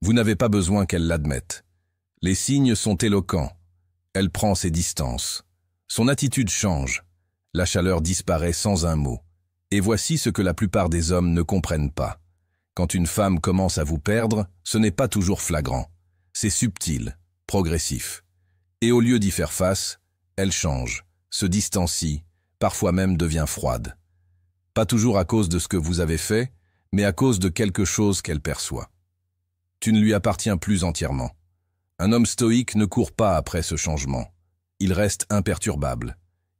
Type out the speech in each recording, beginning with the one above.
Vous n'avez pas besoin qu'elle l'admette. Les signes sont éloquents. Elle prend ses distances. Son attitude change. La chaleur disparaît sans un mot. Et voici ce que la plupart des hommes ne comprennent pas. Quand une femme commence à vous perdre, ce n'est pas toujours flagrant. C'est subtil, progressif. Et au lieu d'y faire face, elle change, se distancie, parfois même devient froide. Pas toujours à cause de ce que vous avez fait, mais à cause de quelque chose qu'elle perçoit. Tu ne lui appartiens plus entièrement. Un homme stoïque ne court pas après ce changement. Il reste imperturbable.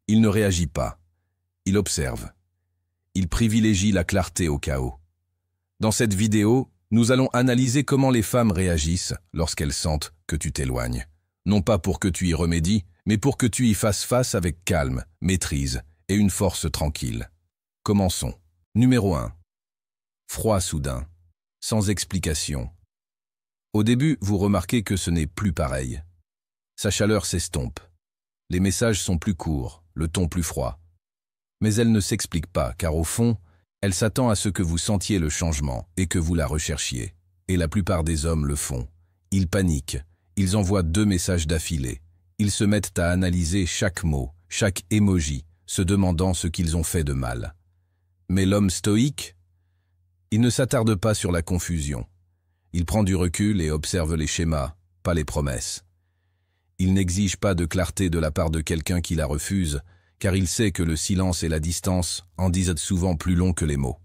Il ne réagit pas. Il observe. Il privilégie la clarté au chaos. Dans cette vidéo, nous allons analyser comment les femmes réagissent lorsqu'elles sentent que tu t'éloignes. Non pas pour que tu y remédies, mais pour que tu y fasses face avec calme, maîtrise et une force tranquille. Commençons. Numéro 1. Froid soudain, sans explication. Au début, vous remarquez que ce n'est plus pareil. Sa chaleur s'estompe. Les messages sont plus courts, le ton plus froid. Mais elle ne s'explique pas, car au fond, elle s'attend à ce que vous sentiez le changement et que vous la recherchiez. Et la plupart des hommes le font. Ils paniquent. Ils envoient 2 messages d'affilée. Ils se mettent à analyser chaque mot, chaque emoji, se demandant ce qu'ils ont fait de mal. Mais l'homme stoïque, il ne s'attarde pas sur la confusion. Il prend du recul et observe les schémas, pas les promesses. Il n'exige pas de clarté de la part de quelqu'un qui la refuse, car il sait que le silence et la distance en disent souvent plus long que les mots.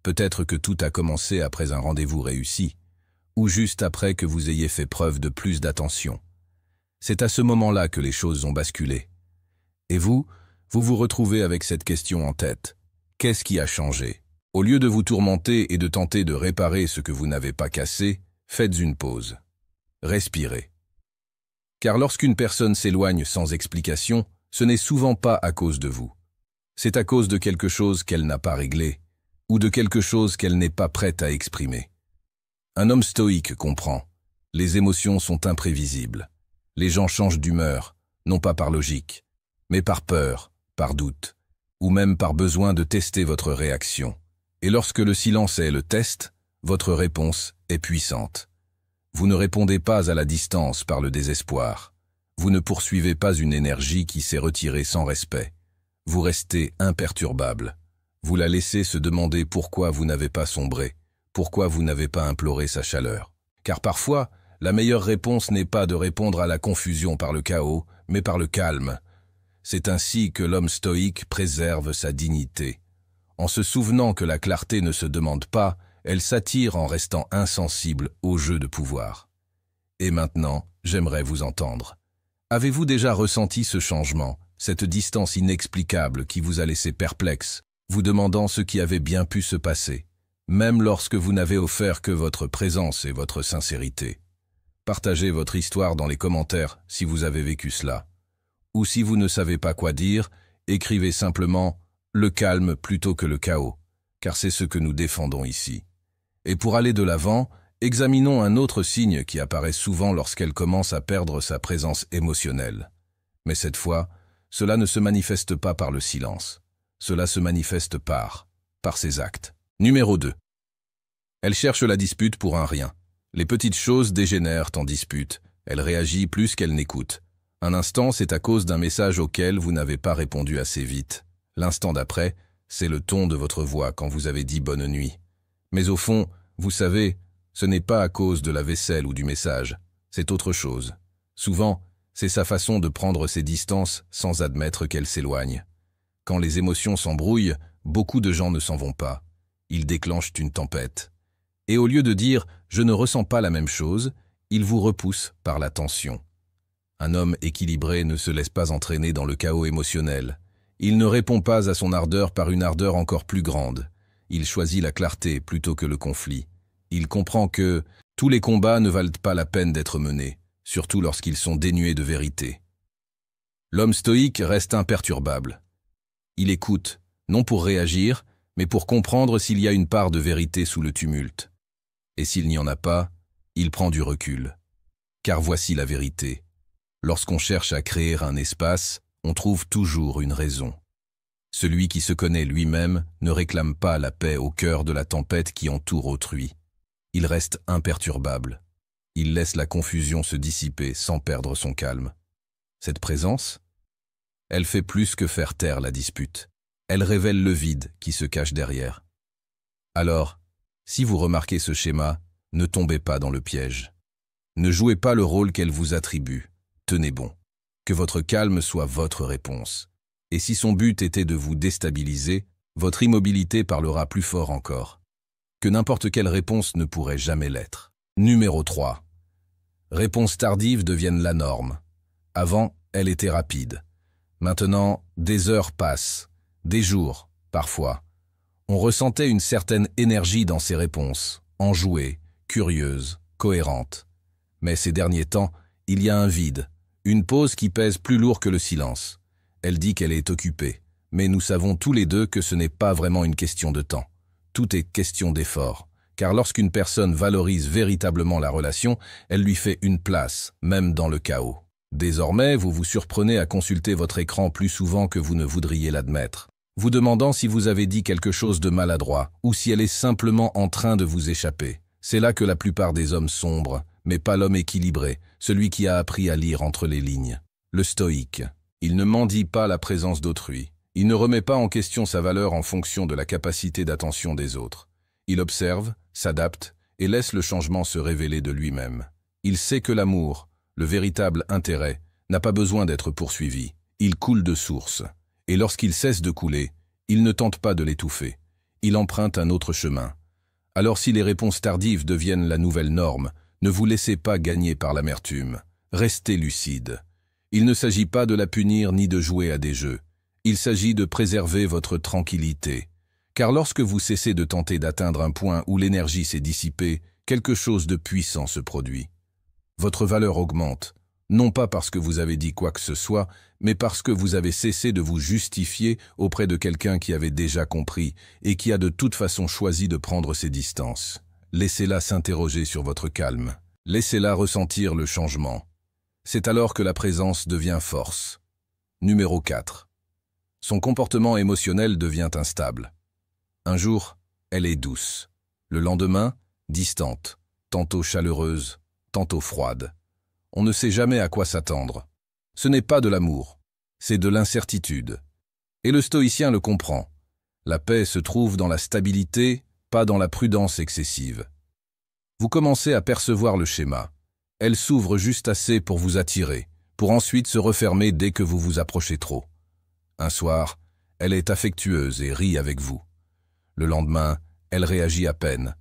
Peut-être que tout a commencé après un rendez-vous réussi, ou juste après que vous ayez fait preuve de plus d'attention. C'est à ce moment-là que les choses ont basculé. Et vous vous retrouvez avec cette question en tête. Qu'est-ce qui a changé? Au lieu de vous tourmenter et de tenter de réparer ce que vous n'avez pas cassé, faites une pause. Respirez. Car lorsqu'une personne s'éloigne sans explication, ce n'est souvent pas à cause de vous. C'est à cause de quelque chose qu'elle n'a pas réglé, ou de quelque chose qu'elle n'est pas prête à exprimer. Un homme stoïque comprend. Les émotions sont imprévisibles. Les gens changent d'humeur, non pas par logique, mais par peur, par doute, ou même par besoin de tester votre réaction. Et lorsque le silence est le test, votre réponse est puissante. Vous ne répondez pas à la distance par le désespoir. Vous ne poursuivez pas une énergie qui s'est retirée sans respect. Vous restez imperturbable. Vous la laissez se demander pourquoi vous n'avez pas sombré, pourquoi vous n'avez pas imploré sa chaleur. Car parfois, la meilleure réponse n'est pas de répondre à la confusion par le chaos, mais par le calme. C'est ainsi que l'homme stoïque préserve sa dignité. En se souvenant que la clarté ne se demande pas, elle s'attire en restant insensible au jeu de pouvoir. Et maintenant, j'aimerais vous entendre. Avez-vous déjà ressenti ce changement, cette distance inexplicable qui vous a laissé perplexe, vous demandant ce qui avait bien pu se passer, même lorsque vous n'avez offert que votre présence et votre sincérité? Partagez votre histoire dans les commentaires si vous avez vécu cela. Ou si vous ne savez pas quoi dire, écrivez simplement « le calme plutôt que le chaos », car c'est ce que nous défendons ici. Et pour aller de l'avant, examinons un autre signe qui apparaît souvent lorsqu'elle commence à perdre sa présence émotionnelle. Mais cette fois, cela ne se manifeste pas par le silence. Cela se manifeste par ses actes. Numéro 2. Elle cherche la dispute pour un rien. Les petites choses dégénèrent en dispute. Elle réagit plus qu'elle n'écoute. Un instant, c'est à cause d'un message auquel vous n'avez pas répondu assez vite. L'instant d'après, c'est le ton de votre voix quand vous avez dit bonne nuit. Mais au fond, vous savez, ce n'est pas à cause de la vaisselle ou du message, c'est autre chose. Souvent, c'est sa façon de prendre ses distances sans admettre qu'elle s'éloigne. Quand les émotions s'embrouillent, beaucoup de gens ne s'en vont pas. Ils déclenchent une tempête. Et au lieu de dire « je ne ressens pas la même chose », ils vous repoussent par la tension. Un homme équilibré ne se laisse pas entraîner dans le chaos émotionnel. Il ne répond pas à son ardeur par une ardeur encore plus grande. Il choisit la clarté plutôt que le conflit. Il comprend que tous les combats ne valent pas la peine d'être menés, surtout lorsqu'ils sont dénués de vérité. L'homme stoïque reste imperturbable. Il écoute, non pour réagir, mais pour comprendre s'il y a une part de vérité sous le tumulte. Et s'il n'y en a pas, il prend du recul. Car voici la vérité. Lorsqu'on cherche à créer un espace, on trouve toujours une raison. Celui qui se connaît lui-même ne réclame pas la paix au cœur de la tempête qui entoure autrui. Il reste imperturbable. Il laisse la confusion se dissiper sans perdre son calme. Cette présence, elle fait plus que faire taire la dispute. Elle révèle le vide qui se cache derrière. Alors, si vous remarquez ce schéma, ne tombez pas dans le piège. Ne jouez pas le rôle qu'elle vous attribue. Tenez bon. Que votre calme soit votre réponse. Et si son but était de vous déstabiliser, votre immobilité parlera plus fort encore. Que n'importe quelle réponse ne pourrait jamais l'être. Numéro 3. Réponses tardives deviennent la norme. Avant, elle était rapide. Maintenant, des heures passent, des jours, parfois. On ressentait une certaine énergie dans ses réponses, enjouée, curieuse, cohérente. Mais ces derniers temps, il y a un vide, une pause qui pèse plus lourd que le silence. Elle dit qu'elle est occupée, mais nous savons tous les deux que ce n'est pas vraiment une question de temps. Tout est question d'effort, car lorsqu'une personne valorise véritablement la relation, elle lui fait une place, même dans le chaos. Désormais, vous vous surprenez à consulter votre écran plus souvent que vous ne voudriez l'admettre, vous demandant si vous avez dit quelque chose de maladroit ou si elle est simplement en train de vous échapper. C'est là que la plupart des hommes sombrent, mais pas l'homme équilibré, celui qui a appris à lire entre les lignes. Le stoïque. Il ne mendie pas la présence d'autrui. Il ne remet pas en question sa valeur en fonction de la capacité d'attention des autres. Il observe, s'adapte et laisse le changement se révéler de lui-même. Il sait que l'amour, le véritable intérêt, n'a pas besoin d'être poursuivi. Il coule de source. Et lorsqu'il cesse de couler, il ne tente pas de l'étouffer. Il emprunte un autre chemin. Alors si les réponses tardives deviennent la nouvelle norme, ne vous laissez pas gagner par l'amertume. Restez lucide. Il ne s'agit pas de la punir ni de jouer à des jeux. Il s'agit de préserver votre tranquillité. Car lorsque vous cessez de tenter d'atteindre un point où l'énergie s'est dissipée, quelque chose de puissant se produit. Votre valeur augmente, non pas parce que vous avez dit quoi que ce soit, mais parce que vous avez cessé de vous justifier auprès de quelqu'un qui avait déjà compris et qui a de toute façon choisi de prendre ses distances. Laissez-la s'interroger sur votre calme. Laissez-la ressentir le changement. C'est alors que la présence devient force. Numéro 4. Son comportement émotionnel devient instable. Un jour, elle est douce. Le lendemain, distante, tantôt chaleureuse, tantôt froide. On ne sait jamais à quoi s'attendre. Ce n'est pas de l'amour, c'est de l'incertitude. Et le stoïcien le comprend. La paix se trouve dans la stabilité, pas dans la prudence excessive. Vous commencez à percevoir le schéma. Elle s'ouvre juste assez pour vous attirer, pour ensuite se refermer dès que vous vous approchez trop. Un soir, elle est affectueuse et rit avec vous. Le lendemain, elle réagit à peine.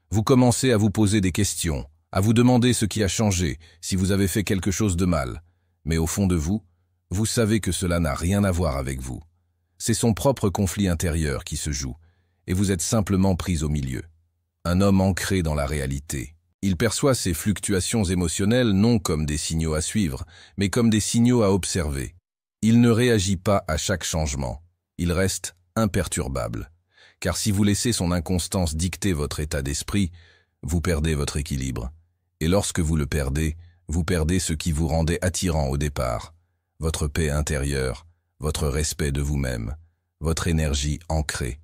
Vous commencez à vous poser des questions, à vous demander ce qui a changé, si vous avez fait quelque chose de mal. Mais au fond de vous, vous savez que cela n'a rien à voir avec vous. C'est son propre conflit intérieur qui se joue, et vous êtes simplement pris au milieu. Un homme ancré dans la réalité. Il perçoit ces fluctuations émotionnelles non comme des signaux à suivre, mais comme des signaux à observer. Il ne réagit pas à chaque changement. Il reste imperturbable. Car si vous laissez son inconstance dicter votre état d'esprit, vous perdez votre équilibre. Et lorsque vous le perdez, vous perdez ce qui vous rendait attirant au départ. Votre paix intérieure, votre respect de vous-même, votre énergie ancrée.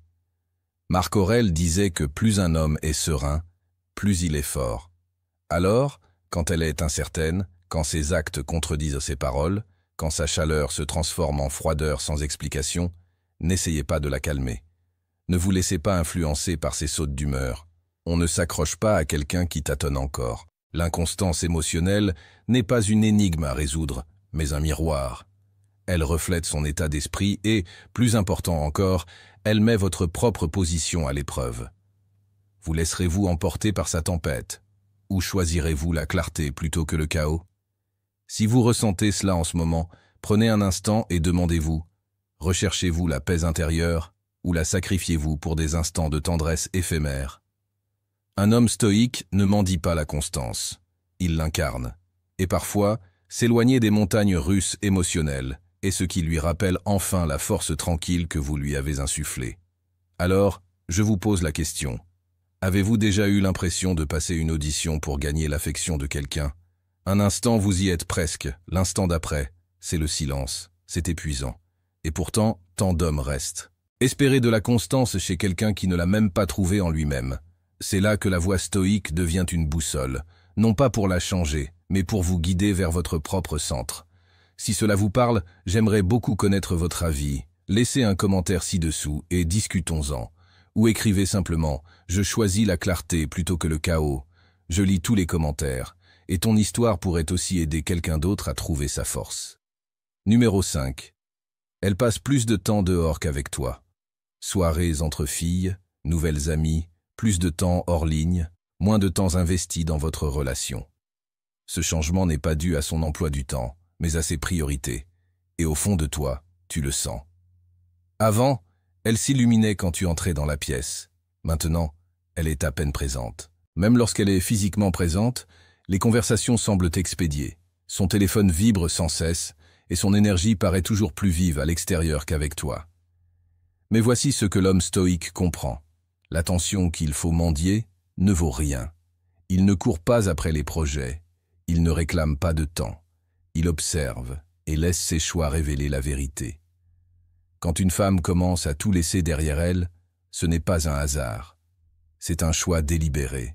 Marc Aurèle disait que plus un homme est serein, plus il est fort. Alors, quand elle est incertaine, quand ses actes contredisent ses paroles, quand sa chaleur se transforme en froideur sans explication, n'essayez pas de la calmer. Ne vous laissez pas influencer par ses sautes d'humeur. On ne s'accroche pas à quelqu'un qui tâtonne encore. L'inconstance émotionnelle n'est pas une énigme à résoudre, mais un miroir. Elle reflète son état d'esprit et, plus important encore, elle met votre propre position à l'épreuve. Vous laisserez-vous emporter par sa tempête? Ou choisirez-vous la clarté plutôt que le chaos? Si vous ressentez cela en ce moment, prenez un instant et demandez-vous, recherchez-vous la paix intérieure ou la sacrifiez-vous pour des instants de tendresse éphémère? Un homme stoïque ne mendie pas la constance, il l'incarne. Et parfois, s'éloigner des montagnes russes émotionnelles est ce qui lui rappelle enfin la force tranquille que vous lui avez insufflée. Alors, je vous pose la question. Avez-vous déjà eu l'impression de passer une audition pour gagner l'affection de quelqu'un? Un instant, vous y êtes presque. L'instant d'après, c'est le silence. C'est épuisant. Et pourtant, tant d'hommes restent. Espérer de la constance chez quelqu'un qui ne l'a même pas trouvée en lui-même. C'est là que la voie stoïque devient une boussole, non pas pour la changer, mais pour vous guider vers votre propre centre. Si cela vous parle, j'aimerais beaucoup connaître votre avis. Laissez un commentaire ci-dessous et discutons-en. Ou écrivez simplement « Je choisis la clarté plutôt que le chaos ». Je lis tous les commentaires, et ton histoire pourrait aussi aider quelqu'un d'autre à trouver sa force. Numéro 5. Elle passe plus de temps dehors qu'avec toi. Soirées entre filles, nouvelles amies, plus de temps hors ligne, moins de temps investi dans votre relation. Ce changement n'est pas dû à son emploi du temps, mais à ses priorités. Et au fond de toi, tu le sens. Avant, elle s'illuminait quand tu entrais dans la pièce. Maintenant, elle est à peine présente. Même lorsqu'elle est physiquement présente, les conversations semblent expédiées. Son téléphone vibre sans cesse et son énergie paraît toujours plus vive à l'extérieur qu'avec toi. Mais voici ce que l'homme stoïque comprend. L'attention qu'il faut mendier ne vaut rien. Il ne court pas après les projets. Il ne réclame pas de temps. Il observe et laisse ses choix révéler la vérité. Quand une femme commence à tout laisser derrière elle, ce n'est pas un hasard. C'est un choix délibéré.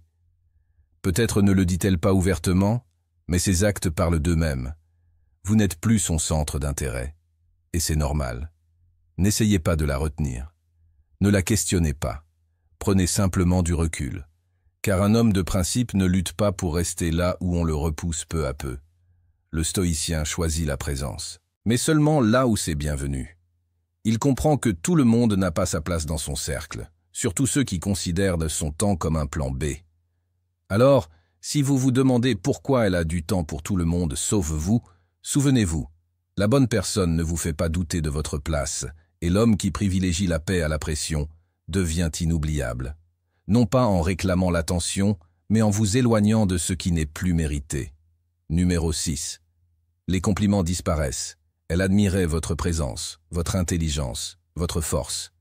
Peut-être ne le dit-elle pas ouvertement, mais ses actes parlent d'eux-mêmes. Vous n'êtes plus son centre d'intérêt. Et c'est normal. N'essayez pas de la retenir. Ne la questionnez pas. Prenez simplement du recul. Car un homme de principe ne lutte pas pour rester là où on le repousse peu à peu. Le stoïcien choisit la présence, mais seulement là où c'est bienvenu. Il comprend que tout le monde n'a pas sa place dans son cercle, surtout ceux qui considèrent son temps comme un plan B. Alors, si vous vous demandez pourquoi elle a du temps pour tout le monde sauf vous, souvenez-vous, la bonne personne ne vous fait pas douter de votre place, et l'homme qui privilégie la paix à la pression devient inoubliable. Non pas en réclamant l'attention, mais en vous éloignant de ce qui n'est plus mérité. Numéro 6. Les compliments disparaissent. Elle admirait votre présence, votre intelligence, votre force.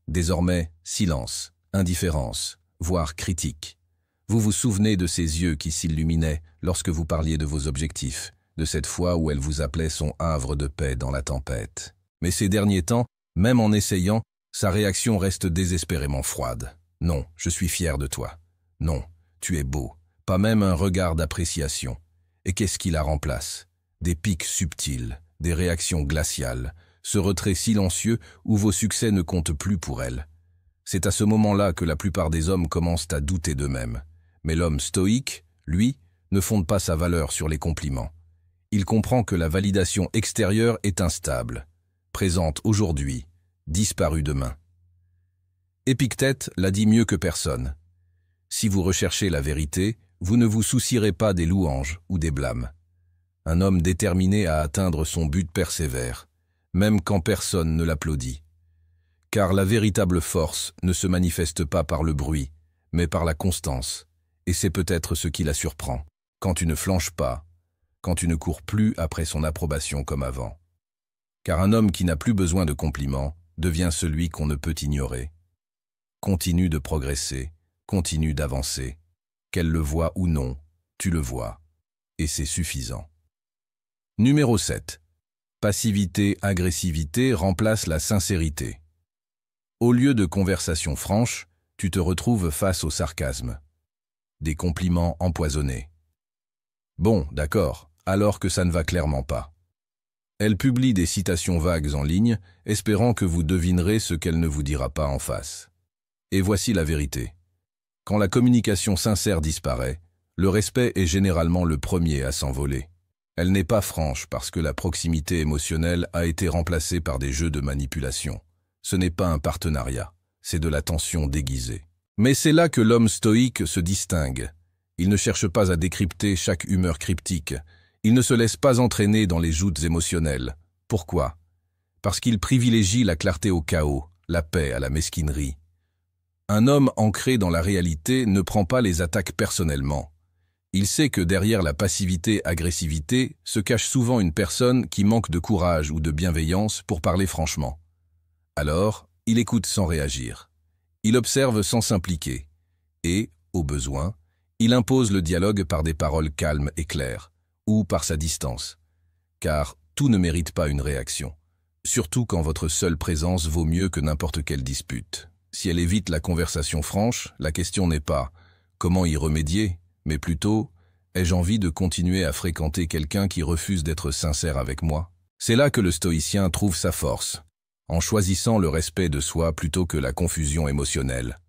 Désormais, silence, indifférence, voire critique. Vous vous souvenez de ces yeux qui s'illuminaient lorsque vous parliez de vos objectifs, de cette fois où elle vous appelait son havre de paix dans la tempête. Mais ces derniers temps, même en essayant, sa réaction reste désespérément froide. Non, je suis fier de toi. Non, tu es beau. Pas même un regard d'appréciation. Et qu'est-ce qui la remplace? Des pics subtils, des réactions glaciales, ce retrait silencieux où vos succès ne comptent plus pour elle. C'est à ce moment-là que la plupart des hommes commencent à douter d'eux-mêmes. Mais l'homme stoïque, lui, ne fonde pas sa valeur sur les compliments. Il comprend que la validation extérieure est instable, présente aujourd'hui, disparue demain. Épictète l'a dit mieux que personne. Si vous recherchez la vérité, vous ne vous soucierez pas des louanges ou des blâmes. Un homme déterminé à atteindre son but persévère, même quand personne ne l'applaudit. Car la véritable force ne se manifeste pas par le bruit, mais par la constance. Et c'est peut-être ce qui la surprend. Quand tu ne flanches pas, quand tu ne cours plus après son approbation comme avant. Car un homme qui n'a plus besoin de compliments devient celui qu'on ne peut ignorer. Continue de progresser, continue d'avancer. Qu'elle le voie ou non, tu le vois. Et c'est suffisant. Numéro 7. Passivité, agressivité remplace la sincérité. Au lieu de conversations franches, tu te retrouves face au sarcasme. Des compliments empoisonnés. Bon, d'accord, alors que ça ne va clairement pas. Elle publie des citations vagues en ligne, espérant que vous devinerez ce qu'elle ne vous dira pas en face. Et voici la vérité. Quand la communication sincère disparaît, le respect est généralement le premier à s'envoler. Elle n'est pas franche parce que la proximité émotionnelle a été remplacée par des jeux de manipulation. Ce n'est pas un partenariat, c'est de la tension déguisée. Mais c'est là que l'homme stoïque se distingue. Il ne cherche pas à décrypter chaque humeur cryptique. Il ne se laisse pas entraîner dans les joutes émotionnelles. Pourquoi? Parce qu'il privilégie la clarté au chaos, la paix à la mesquinerie. Un homme ancré dans la réalité ne prend pas les attaques personnellement. Il sait que derrière la passivité-agressivité se cache souvent une personne qui manque de courage ou de bienveillance pour parler franchement. Alors, il écoute sans réagir. Il observe sans s'impliquer. Et, au besoin, il impose le dialogue par des paroles calmes et claires, ou par sa distance. Car tout ne mérite pas une réaction, surtout quand votre seule présence vaut mieux que n'importe quelle dispute. Si elle évite la conversation franche, la question n'est pas « comment y remédier ?», mais plutôt « ai-je envie de continuer à fréquenter quelqu'un qui refuse d'être sincère avec moi ?» C'est là que le stoïcien trouve sa force, en choisissant le respect de soi plutôt que la confusion émotionnelle.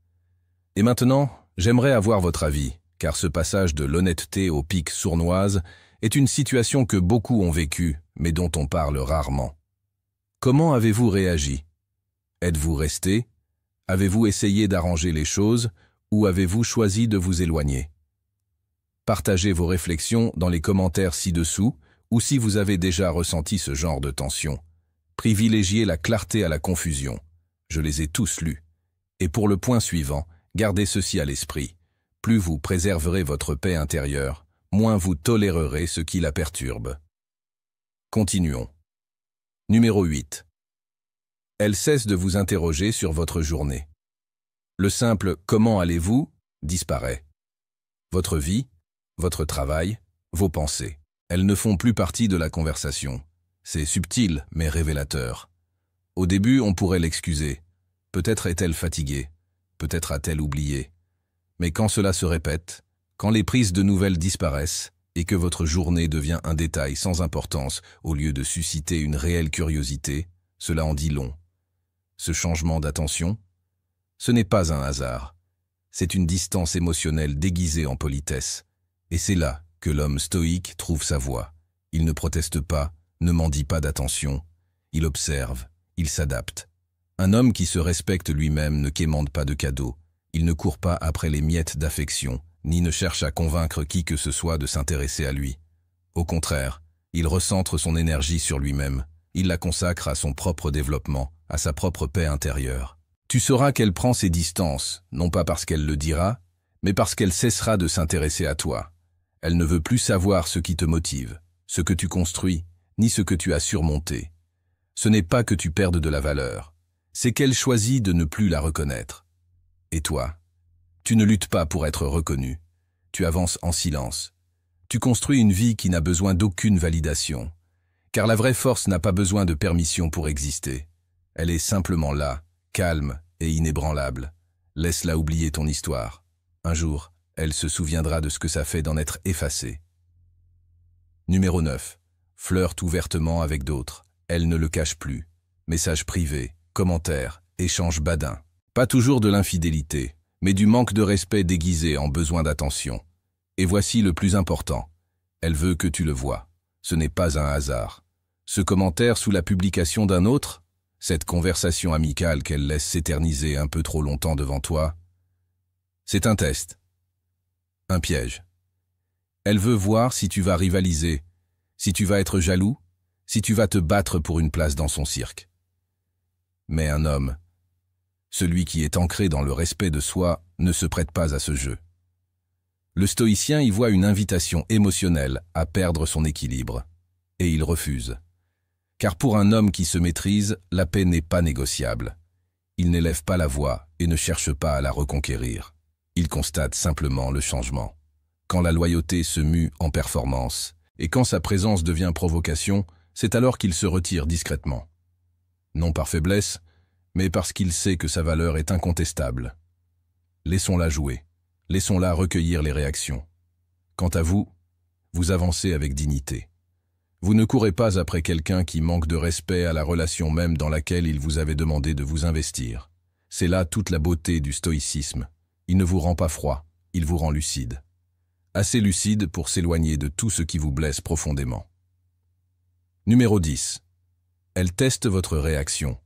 Et maintenant, j'aimerais avoir votre avis, car ce passage de l'honnêteté au pic sournoise est une situation que beaucoup ont vécue, mais dont on parle rarement. Comment avez-vous réagi? Êtes-vous resté? Avez-vous essayé d'arranger les choses ou avez-vous choisi de vous éloigner? Partagez vos réflexions dans les commentaires ci-dessous ou si vous avez déjà ressenti ce genre de tension. Privilégiez la clarté à la confusion. Je les ai tous lus. Et pour le point suivant, gardez ceci à l'esprit. Plus vous préserverez votre paix intérieure, moins vous tolérerez ce qui la perturbe. Continuons. Numéro 8. Elle cesse de vous interroger sur votre journée. Le simple « comment allez-vous » disparaît. Votre vie, votre travail, vos pensées, elles ne font plus partie de la conversation. C'est subtil, mais révélateur. Au début, on pourrait l'excuser. Peut-être est-elle fatiguée, peut-être a-t-elle oublié. Mais quand cela se répète, quand les prises de nouvelles disparaissent et que votre journée devient un détail sans importance au lieu de susciter une réelle curiosité, cela en dit long. Ce changement d'attention, ce n'est pas un hasard. C'est une distance émotionnelle déguisée en politesse. Et c'est là que l'homme stoïque trouve sa voie. Il ne proteste pas, ne mendie pas d'attention. Il observe, il s'adapte. Un homme qui se respecte lui-même ne quémande pas de cadeaux. Il ne court pas après les miettes d'affection, ni ne cherche à convaincre qui que ce soit de s'intéresser à lui. Au contraire, il recentre son énergie sur lui-même. Il la consacre à son propre développement, à sa propre paix intérieure. Tu sauras qu'elle prend ses distances, non pas parce qu'elle le dira, mais parce qu'elle cessera de s'intéresser à toi. Elle ne veut plus savoir ce qui te motive, ce que tu construis, ni ce que tu as surmonté. Ce n'est pas que tu perdes de la valeur, c'est qu'elle choisit de ne plus la reconnaître. Et toi, tu ne luttes pas pour être reconnu, tu avances en silence. Tu construis une vie qui n'a besoin d'aucune validation, car la vraie force n'a pas besoin de permission pour exister. Elle est simplement là, calme et inébranlable. Laisse-la oublier ton histoire. Un jour, elle se souviendra de ce que ça fait d'en être effacée. Numéro 9. Flirte ouvertement avec d'autres. Elle ne le cache plus. Messages privés, commentaires, échanges badins. Pas toujours de l'infidélité, mais du manque de respect déguisé en besoin d'attention. Et voici le plus important. Elle veut que tu le vois. Ce n'est pas un hasard. Ce commentaire sous la publication d'un autre, cette conversation amicale qu'elle laisse s'éterniser un peu trop longtemps devant toi, c'est un test. Un piège. Elle veut voir si tu vas rivaliser, si tu vas être jaloux, si tu vas te battre pour une place dans son cirque. Mais un homme, celui qui est ancré dans le respect de soi, ne se prête pas à ce jeu. Le stoïcien y voit une invitation émotionnelle à perdre son équilibre, et il refuse. Car pour un homme qui se maîtrise, la paix n'est pas négociable. Il n'élève pas la voix et ne cherche pas à la reconquérir. Il constate simplement le changement. Quand la loyauté se mue en performance, et quand sa présence devient provocation, c'est alors qu'il se retire discrètement. Non par faiblesse, mais parce qu'il sait que sa valeur est incontestable. Laissons-la jouer. Laissons-la recueillir les réactions. Quant à vous, vous avancez avec dignité. Vous ne courez pas après quelqu'un qui manque de respect à la relation même dans laquelle il vous avait demandé de vous investir. C'est là toute la beauté du stoïcisme. Il ne vous rend pas froid, il vous rend lucide. Assez lucide pour s'éloigner de tout ce qui vous blesse profondément. Numéro 10. Elle teste votre réaction.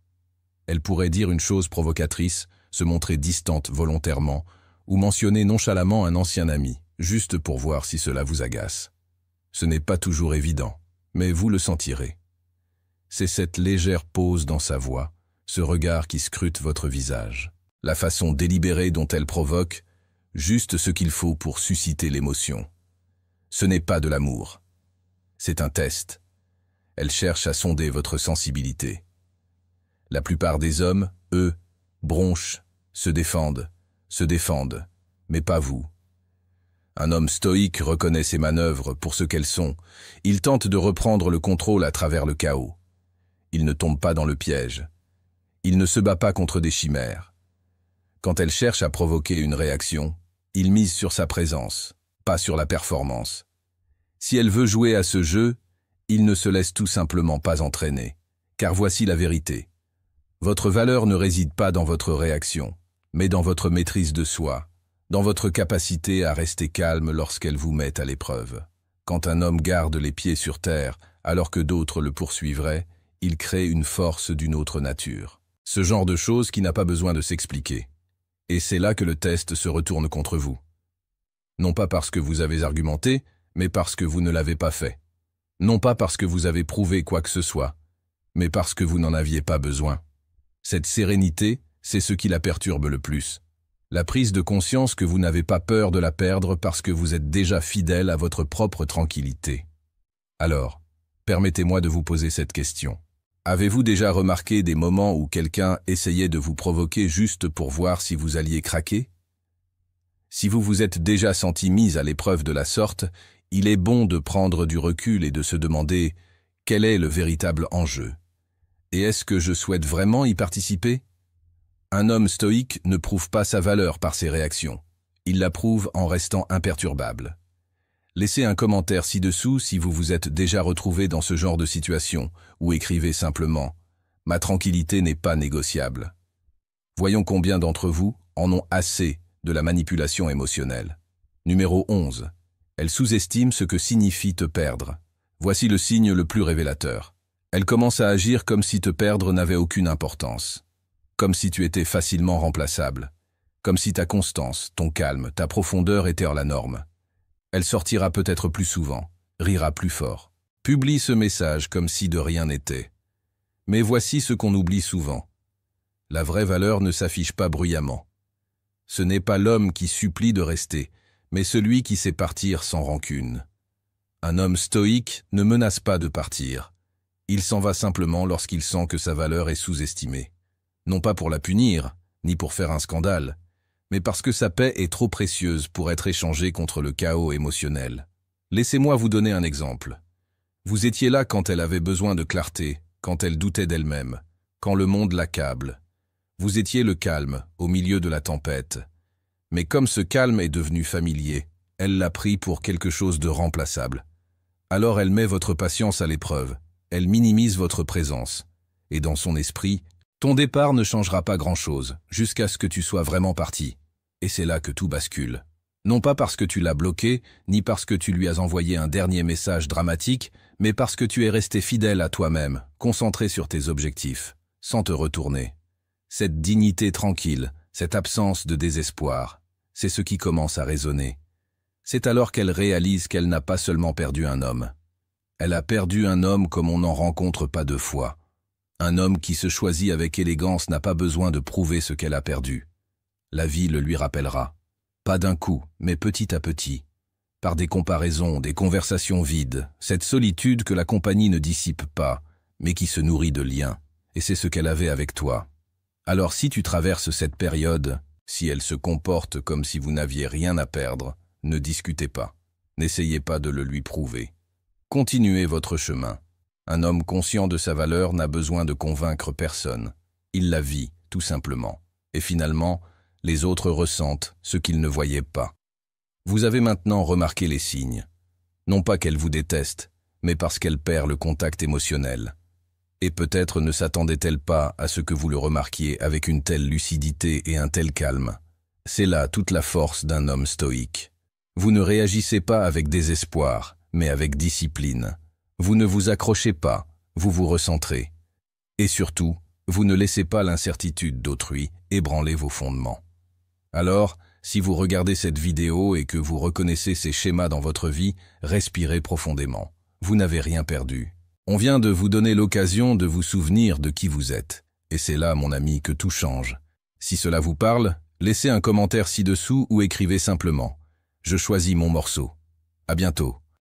Elle pourrait dire une chose provocatrice, se montrer distante volontairement, ou mentionner nonchalamment un ancien ami, juste pour voir si cela vous agace. Ce n'est pas toujours évident, mais vous le sentirez. C'est cette légère pause dans sa voix, ce regard qui scrute votre visage, la façon délibérée dont elle provoque, juste ce qu'il faut pour susciter l'émotion. Ce n'est pas de l'amour. C'est un test. Elle cherche à sonder votre sensibilité. La plupart des hommes, eux, bronchent, se défendent, mais pas vous. Un homme stoïque reconnaît ses manœuvres pour ce qu'elles sont. Il tente de reprendre le contrôle à travers le chaos. Il ne tombe pas dans le piège. Il ne se bat pas contre des chimères. Quand elle cherche à provoquer une réaction, il mise sur sa présence, pas sur la performance. Si elle veut jouer à ce jeu, il ne se laisse tout simplement pas entraîner. Car voici la vérité. Votre valeur ne réside pas dans votre réaction, mais dans votre maîtrise de soi, dans votre capacité à rester calme lorsqu'elle vous met à l'épreuve. Quand un homme garde les pieds sur terre, alors que d'autres le poursuivraient, il crée une force d'une autre nature. Ce genre de choses qui n'a pas besoin de s'expliquer. Et c'est là que le test se retourne contre vous. Non pas parce que vous avez argumenté, mais parce que vous ne l'avez pas fait. Non pas parce que vous avez prouvé quoi que ce soit, mais parce que vous n'en aviez pas besoin. Cette sérénité, c'est ce qui la perturbe le plus. La prise de conscience que vous n'avez pas peur de la perdre parce que vous êtes déjà fidèle à votre propre tranquillité. Alors, permettez-moi de vous poser cette question. Avez-vous déjà remarqué des moments où quelqu'un essayait de vous provoquer juste pour voir si vous alliez craquer? Si vous vous êtes déjà senti mise à l'épreuve de la sorte, il est bon de prendre du recul et de se demander quel est le véritable enjeu. Et est-ce que je souhaite vraiment y participer? Un homme stoïque ne prouve pas sa valeur par ses réactions. Il la prouve en restant imperturbable. Laissez un commentaire ci-dessous si vous vous êtes déjà retrouvé dans ce genre de situation, ou écrivez simplement « Ma tranquillité n'est pas négociable ». Voyons combien d'entre vous en ont assez de la manipulation émotionnelle. Numéro 11. Elle sous-estime ce que signifie te perdre. Voici le signe le plus révélateur. Elle commence à agir comme si te perdre n'avait aucune importance. Comme si tu étais facilement remplaçable. Comme si ta constance, ton calme, ta profondeur étaient la norme. Elle sortira peut-être plus souvent, rira plus fort. Publie ce message comme si de rien n'était. Mais voici ce qu'on oublie souvent. La vraie valeur ne s'affiche pas bruyamment. Ce n'est pas l'homme qui supplie de rester, mais celui qui sait partir sans rancune. Un homme stoïque ne menace pas de partir. Il s'en va simplement lorsqu'il sent que sa valeur est sous-estimée. Non pas pour la punir, ni pour faire un scandale, mais parce que sa paix est trop précieuse pour être échangée contre le chaos émotionnel. Laissez-moi vous donner un exemple. Vous étiez là quand elle avait besoin de clarté, quand elle doutait d'elle-même, quand le monde l'accable. Vous étiez le calme, au milieu de la tempête. Mais comme ce calme est devenu familier, elle l'a pris pour quelque chose de remplaçable. Alors elle met votre patience à l'épreuve, elle minimise votre présence. Et dans son esprit, ton départ ne changera pas grand-chose, jusqu'à ce que tu sois vraiment parti. Et c'est là que tout bascule. Non pas parce que tu l'as bloqué, ni parce que tu lui as envoyé un dernier message dramatique, mais parce que tu es resté fidèle à toi-même, concentré sur tes objectifs, sans te retourner. Cette dignité tranquille, cette absence de désespoir, c'est ce qui commence à résonner. C'est alors qu'elle réalise qu'elle n'a pas seulement perdu un homme. Elle a perdu un homme comme on n'en rencontre pas deux fois. Un homme qui se choisit avec élégance n'a pas besoin de prouver ce qu'elle a perdu. La vie le lui rappellera. Pas d'un coup, mais petit à petit. Par des comparaisons, des conversations vides, cette solitude que la compagnie ne dissipe pas, mais qui se nourrit de liens. Et c'est ce qu'elle avait avec toi. Alors si tu traverses cette période, si elle se comporte comme si vous n'aviez rien à perdre, ne discutez pas. N'essayez pas de le lui prouver. Continuez votre chemin. Un homme conscient de sa valeur n'a besoin de convaincre personne. Il la vit, tout simplement. Et finalement, les autres ressentent ce qu'ils ne voyaient pas. Vous avez maintenant remarqué les signes. Non pas qu'elle vous déteste, mais parce qu'elle perd le contact émotionnel. Et peut-être ne s'attendait-elle pas à ce que vous le remarquiez avec une telle lucidité et un tel calme. C'est là toute la force d'un homme stoïque. Vous ne réagissez pas avec désespoir, mais avec discipline. Vous ne vous accrochez pas, vous vous recentrez. Et surtout, vous ne laissez pas l'incertitude d'autrui ébranler vos fondements. Alors, si vous regardez cette vidéo et que vous reconnaissez ces schémas dans votre vie, respirez profondément. Vous n'avez rien perdu. On vient de vous donner l'occasion de vous souvenir de qui vous êtes. Et c'est là, mon ami, que tout change. Si cela vous parle, laissez un commentaire ci-dessous ou écrivez simplement « Je choisis mon morceau ». À bientôt.